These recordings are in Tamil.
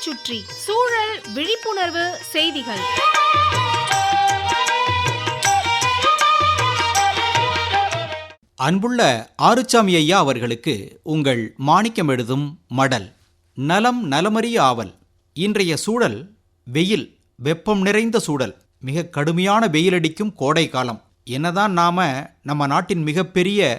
சுற்றி சூழல் விழிப்புணர்வு செய்திகள். அன்புள்ள ஆறுச்சாமி ஐயா அவர்களுக்கு உங்கள் மாணிக்கம் எழுதும் மடல். நலம் நலமறிய ஆவல். இன்றைய சூழல் வெயில், வெப்பம் நிறைந்த சூழல். மிக கடுமையான வெயிலடிக்கும் கோடை காலம். என்னதான் நம்ம நாட்டின் மிகப்பெரிய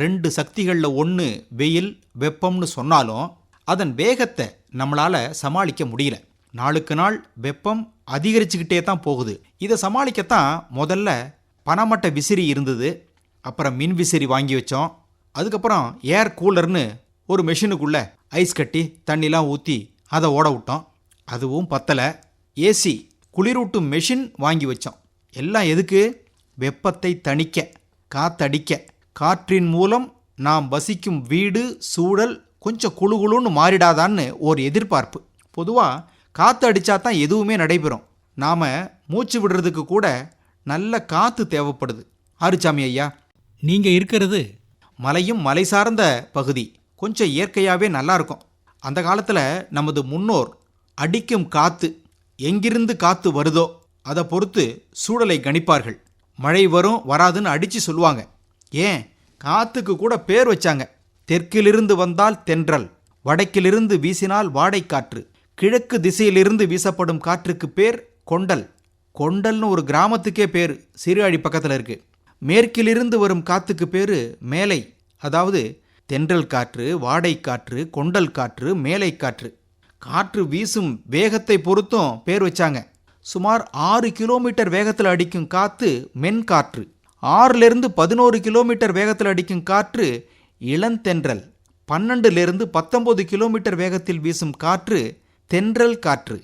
2 சக்திகளில் ஒன்று வெயில் வெப்பம்னு சொன்னாலும் அதன் வேகத்தை நம்மளால் சமாளிக்க முடியல. நாளுக்கு நாள் வெப்பம் அதிகரிச்சுக்கிட்டே தான் போகுது. இதை சமாளிக்கத்தான் முதல்ல பனமட்டை விசிறி இருந்தது. அப்புறம் மின் விசிறி வாங்கி வச்சோம். அதுக்கப்புறம் ஏர் கூலர்னு ஒரு மெஷினுக்குள்ளே ஐஸ் கட்டி தண்ணிலாம் ஊற்றி அதை ஓட விட்டோம். அதுவும் பத்தலை. ஏசி குளிரூட்டும் மெஷின் வாங்கி வச்சோம். எல்லாம் எதுக்கு? வெப்பத்தை தணிக்க, காத்தடிக்க. காற்றின் மூலம் நாம் வசிக்கும் வீடு சூழல் கொஞ்சம் குளுகுளுன்னு மாறிடாதான்னு ஒரு எதிர்பார்ப்பு. பொதுவாக காற்று அடித்தா தான் எதுவுமே நடைபெறும். நாம் மூச்சு விடுறதுக்கு கூட நல்ல காற்று தேவைப்படுது. ஆறுச்சாமி ஐயா, நீங்கள் இருக்கிறது மலையும் மலை சார்ந்த பகுதி. கொஞ்சம் இயற்கையாகவே நல்லாயிருக்கும். அந்த காலத்தில் நமது முன்னோர் அடிக்கும் காற்று எங்கிருந்து காற்று வருதோ அதை பொறுத்து சூழலை கணிப்பார்கள். மழை வரும் வராதுன்னு அடித்து சொல்லுவாங்க. ஏன், காற்றுக்கு கூட பேர் வச்சாங்க. தெற்கிலிருந்து வந்தால் தென்றல், வடக்கிலிருந்து வீசினால் வாடைக்காற்று, கிழக்கு திசையிலிருந்து வீசப்படும் காற்றுக்கு பேர் கொண்டல். கொண்டல்னு ஒரு கிராமத்துக்கே பேர் சீர்காழி பக்கத்தில் இருக்குது. மேற்கிலிருந்து வரும் காற்றுக்கு பேர் மேலை. அதாவது தென்றல் காற்று, வாடைக்காற்று, கொண்டல் காற்று, மேலை காற்று. காற்று வீசும் வேகத்தை பொறுத்தும் பேர் வச்சாங்க. சுமார் 6 கிலோமீட்டர் வேகத்தில் அடிக்கும் காற்று மென்காற்று. 6லிருந்து 11 கிலோமீட்டர் வேகத்தில் அடிக்கும் காற்று இளந்தென்றல். 12லிருந்து 19 கிலோமீட்டர் வேகத்தில் வீசும் காற்று தென்றல் காற்று.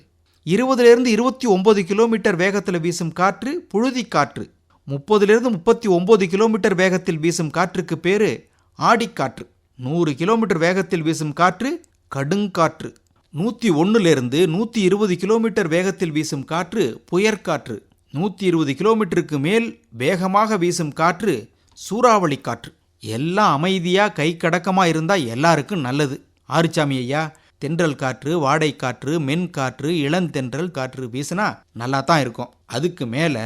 20லிருந்து 29 கிலோமீட்டர் வேகத்தில் வீசும் காற்று புழுதி காற்று. 30லிருந்து 39 கிலோமீட்டர் வேகத்தில் வீசும் காற்றுக்கு பேர் ஆடிக்காற்று. 100 கிலோமீட்டர் வேகத்தில் வீசும் காற்று கடுங்காற்று. 101லிருந்து 120 கிலோமீட்டர் வேகத்தில் வீசும் காற்று புயற்காற்று. 120 கிலோமீட்டருக்கு மேல் வேகமாக வீசும் காற்று சூறாவளி காற்று. எல்லாம் அமைதியாக கை கடக்கமாக இருந்தால் எல்லாருக்கும் நல்லது. ஆறுச்சாமி ஐயா, தென்றல் காற்று, வாடைக்காற்று, மென்காற்று, இளந்தென்றல் காற்று வீசினா நல்லா தான் இருக்கும். அதுக்கு மேலே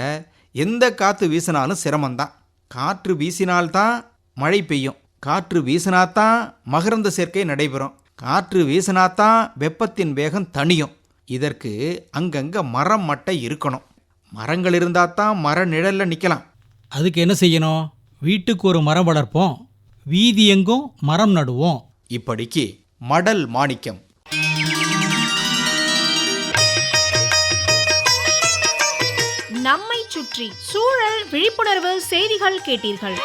எந்த காற்று வீசினாலும் சிரமம்தான். காற்று வீசினால்தான் மழை பெய்யும். காற்று வீசினாத்தான் மகரந்த சேர்க்கை நடைபெறும். காற்று வீசினாத்தான் வெப்பத்தின் வேகம் தணியும். இதற்கு அங்கங்கே மரம் மட்டை இருக்கணும். மரங்கள் இருந்தால் தான் மர நிழலில் நிற்கலாம். அதுக்கு என்ன செய்யணும்? வீட்டுக்கு ஒரு மரம் வளர்ப்போம், வீதி எங்கும் மரம் நடுவோம். இப்படிக்கு மடல் மாணிக்கம். நம்மை சுற்றி சூழல் விழிப்புணர்வு செய்திகள் கேட்டீர்கள்.